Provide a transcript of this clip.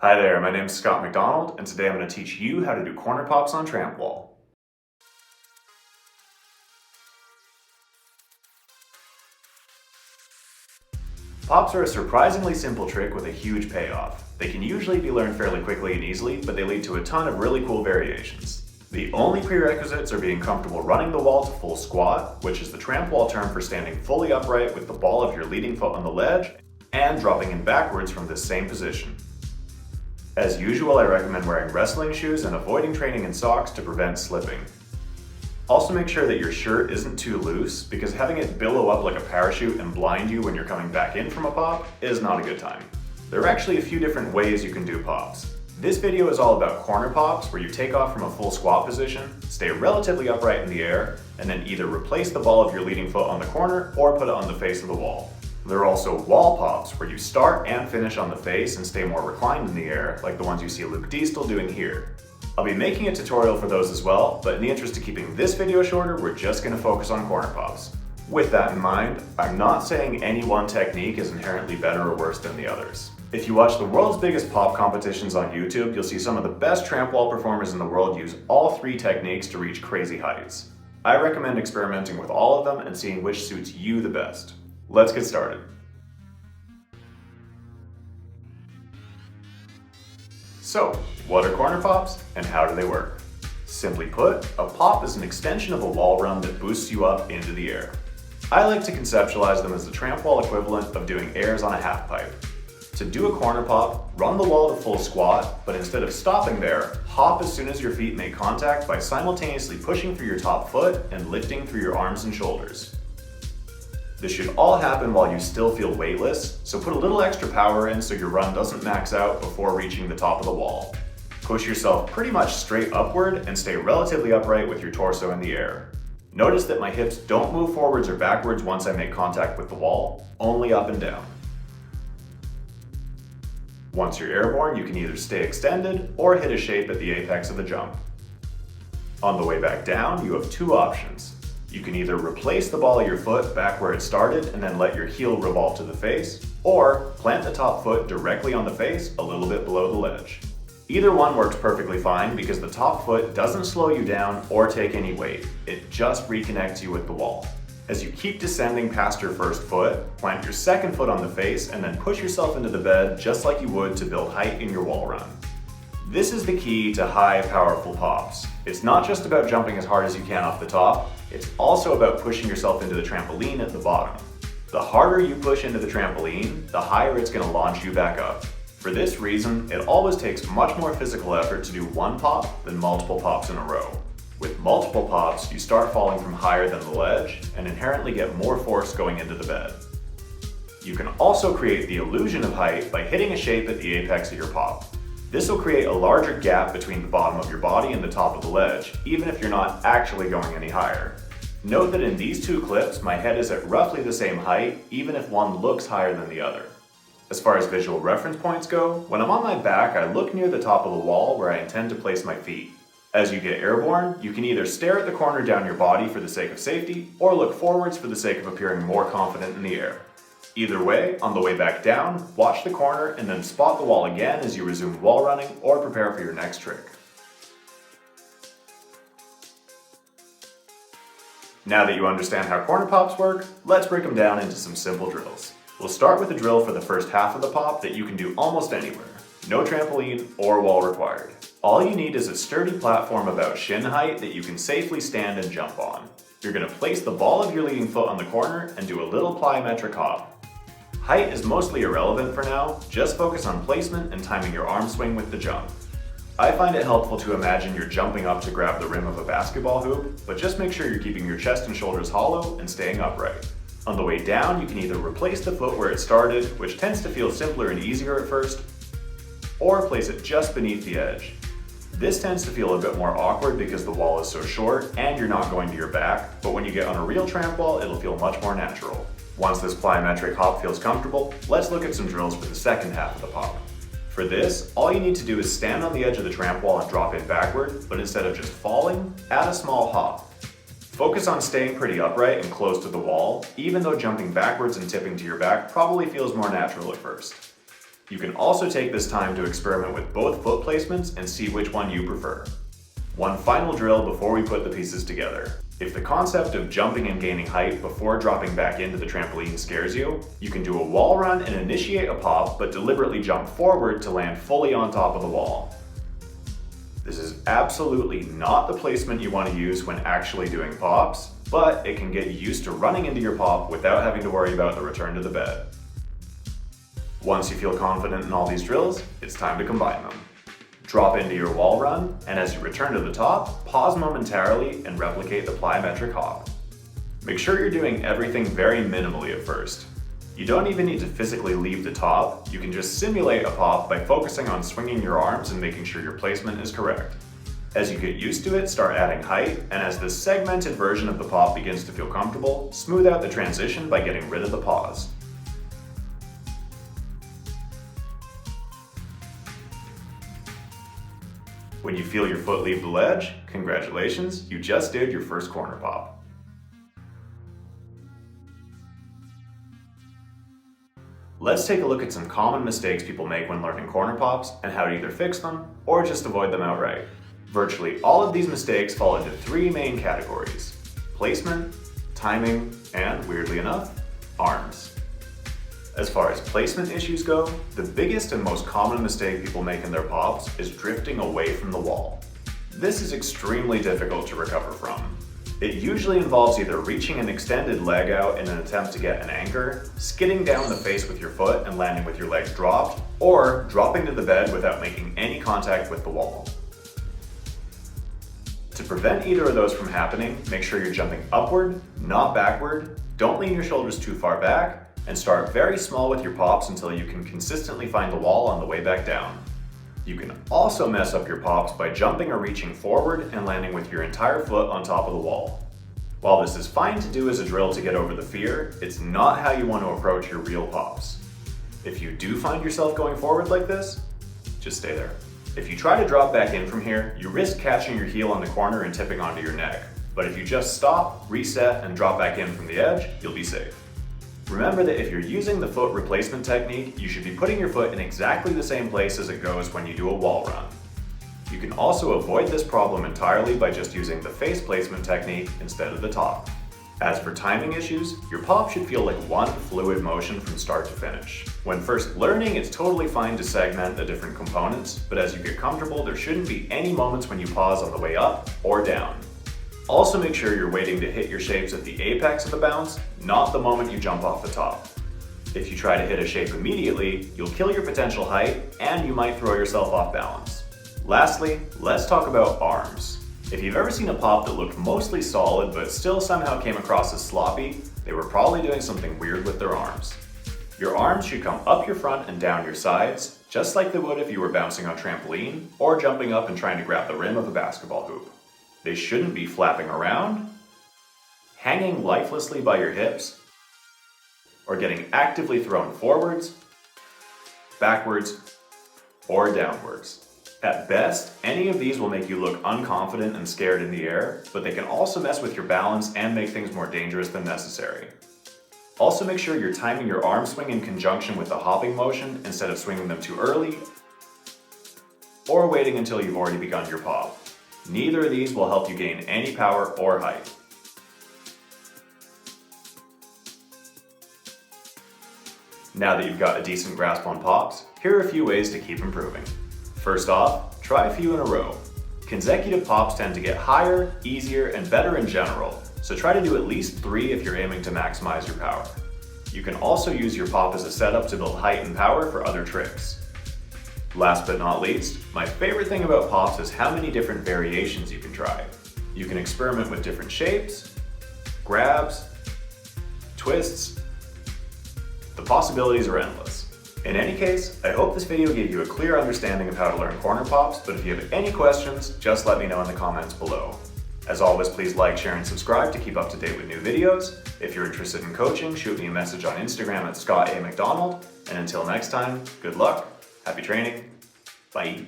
Hi there, my name is Scott McDonald, and today I'm going to teach you how to do corner pops on Trampwall. Pops are a surprisingly simple trick with a huge payoff. They can usually be learned fairly quickly and easily, but they lead to a ton of really cool variations. The only prerequisites are being comfortable running the wall to full squat, which is the Trampwall term for standing fully upright with the ball of your leading foot on the ledge, and dropping in backwards from this same position. As usual, I recommend wearing wrestling shoes and avoiding training in socks to prevent slipping. Also make sure that your shirt isn't too loose, because having it billow up like a parachute and blind you when you're coming back in from a pop is not a good time. There are actually a few different ways you can do pops. This video is all about corner pops, where you take off from a full squat position, stay relatively upright in the air, and then either replace the ball of your leading foot on the corner or put it on the face of the wall. There are also wall pops, where you start and finish on the face and stay more reclined in the air, like the ones you see Luke Diestel doing here. I'll be making a tutorial for those as well, but in the interest of keeping this video shorter, we're just going to focus on corner pops. With that in mind, I'm not saying any one technique is inherently better or worse than the others. If you watch the world's biggest pop competitions on YouTube, you'll see some of the best Trampwall performers in the world use all three techniques to reach crazy heights. I recommend experimenting with all of them and seeing which suits you the best. Let's get started. So, what are corner pops and how do they work? Simply put, a pop is an extension of a wall run that boosts you up into the air. I like to conceptualize them as the Trampwall equivalent of doing airs on a half pipe. To do a corner pop, run the wall to full squat, but instead of stopping there, hop as soon as your feet make contact by simultaneously pushing through your top foot and lifting through your arms and shoulders. This should all happen while you still feel weightless, so put a little extra power in so your run doesn't max out before reaching the top of the wall. Push yourself pretty much straight upward and stay relatively upright with your torso in the air. Notice that my hips don't move forwards or backwards once I make contact with the wall, only up and down. Once you're airborne, you can either stay extended or hit a shape at the apex of the jump. On the way back down, you have two options. You can either replace the ball of your foot back where it started and then let your heel revolve to the face, or plant the top foot directly on the face a little bit below the ledge. Either one works perfectly fine because the top foot doesn't slow you down or take any weight. It just reconnects you with the wall. As you keep descending past your first foot, plant your second foot on the face and then push yourself into the bed just like you would to build height in your wall run. This is the key to high, powerful pops. It's not just about jumping as hard as you can off the top, it's also about pushing yourself into the trampoline at the bottom. The harder you push into the trampoline, the higher it's going to launch you back up. For this reason, it always takes much more physical effort to do one pop than multiple pops in a row. With multiple pops, you start falling from higher than the ledge and inherently get more force going into the bed. You can also create the illusion of height by hitting a shape at the apex of your pop. This will create a larger gap between the bottom of your body and the top of the ledge, even if you're not actually going any higher. Note that in these two clips, my head is at roughly the same height, even if one looks higher than the other. As far as visual reference points go, when I'm on my back, I look near the top of the wall where I intend to place my feet. As you get airborne, you can either stare at the corner down your body for the sake of safety, or look forwards for the sake of appearing more confident in the air. Either way, on the way back down, watch the corner and then spot the wall again as you resume wall running or prepare for your next trick. Now that you understand how corner pops work, let's break them down into some simple drills. We'll start with a drill for the first half of the pop that you can do almost anywhere. No trampoline or wall required. All you need is a sturdy platform about shin height that you can safely stand and jump on. You're going to place the ball of your leading foot on the corner and do a little plyometric hop. Height is mostly irrelevant for now, just focus on placement and timing your arm swing with the jump. I find it helpful to imagine you're jumping up to grab the rim of a basketball hoop, but just make sure you're keeping your chest and shoulders hollow and staying upright. On the way down, you can either replace the foot where it started, which tends to feel simpler and easier at first, or place it just beneath the edge. This tends to feel a bit more awkward because the wall is so short and you're not going to your back, but when you get on a real tramp wall, it'll feel much more natural. Once this plyometric hop feels comfortable, let's look at some drills for the second half of the pop. For this, all you need to do is stand on the edge of the tramp wall and drop in backward, but instead of just falling, add a small hop. Focus on staying pretty upright and close to the wall, even though jumping backwards and tipping to your back probably feels more natural at first. You can also take this time to experiment with both foot placements and see which one you prefer. One final drill before we put the pieces together. If the concept of jumping and gaining height before dropping back into the trampoline scares you, you can do a wall run and initiate a pop, but deliberately jump forward to land fully on top of the wall. This is absolutely not the placement you want to use when actually doing pops, but it can get you used to running into your pop without having to worry about the return to the bed. Once you feel confident in all these drills, it's time to combine them. Drop into your wall run, and as you return to the top, pause momentarily and replicate the plyometric hop. Make sure you're doing everything very minimally at first. You don't even need to physically leave the top, you can just simulate a pop by focusing on swinging your arms and making sure your placement is correct. As you get used to it, start adding height, and as this segmented version of the pop begins to feel comfortable, smooth out the transition by getting rid of the pause. When you feel your foot leave the ledge, congratulations, you just did your first corner pop. Let's take a look at some common mistakes people make when learning corner pops and how to either fix them or just avoid them outright. Virtually all of these mistakes fall into three main categories: placement, timing, and weirdly enough, arms. As far as placement issues go, the biggest and most common mistake people make in their pops is drifting away from the wall. This is extremely difficult to recover from. It usually involves either reaching an extended leg out in an attempt to get an anchor, skidding down the face with your foot and landing with your legs dropped, or dropping to the bed without making any contact with the wall. To prevent either of those from happening, make sure you're jumping upward, not backward, don't lean your shoulders too far back, and start very small with your pops until you can consistently find the wall on the way back down. You can also mess up your pops by jumping or reaching forward and landing with your entire foot on top of the wall. While this is fine to do as a drill to get over the fear, it's not how you want to approach your real pops. If you do find yourself going forward like this, just stay there. If you try to drop back in from here, you risk catching your heel on the corner and tipping onto your neck. But if you just stop, reset, and drop back in from the edge, you'll be safe. Remember that if you're using the foot replacement technique, you should be putting your foot in exactly the same place as it goes when you do a wall run. You can also avoid this problem entirely by just using the face placement technique instead of the top. As for timing issues, your pop should feel like one fluid motion from start to finish. When first learning, it's totally fine to segment the different components, but as you get comfortable, there shouldn't be any moments when you pause on the way up or down. Also make sure you're waiting to hit your shapes at the apex of the bounce, not the moment you jump off the top. If you try to hit a shape immediately, you'll kill your potential height and you might throw yourself off balance. Lastly, let's talk about arms. If you've ever seen a pop that looked mostly solid but still somehow came across as sloppy, they were probably doing something weird with their arms. Your arms should come up your front and down your sides, just like they would if you were bouncing on trampoline or jumping up and trying to grab the rim of a basketball hoop. They shouldn't be flapping around, hanging lifelessly by your hips, or getting actively thrown forwards, backwards, or downwards. At best, any of these will make you look unconfident and scared in the air, but they can also mess with your balance and make things more dangerous than necessary. Also make sure you're timing your arm swing in conjunction with the hopping motion instead of swinging them too early, or waiting until you've already begun your pop. Neither of these will help you gain any power or height. Now that you've got a decent grasp on pops, here are a few ways to keep improving. First off, try a few in a row. Consecutive pops tend to get higher, easier, and better in general, so try to do at least 3 if you're aiming to maximize your power. You can also use your pop as a setup to build height and power for other tricks. Last but not least, my favorite thing about pops is how many different variations you can try. You can experiment with different shapes, grabs, twists. The possibilities are endless. In any case, I hope this video gave you a clear understanding of how to learn corner pops, but if you have any questions, just let me know in the comments below. As always, please like, share, and subscribe to keep up to date with new videos. If you're interested in coaching, shoot me a message on Instagram at ScottAMcDonald. And until next time, good luck, happy training, bye.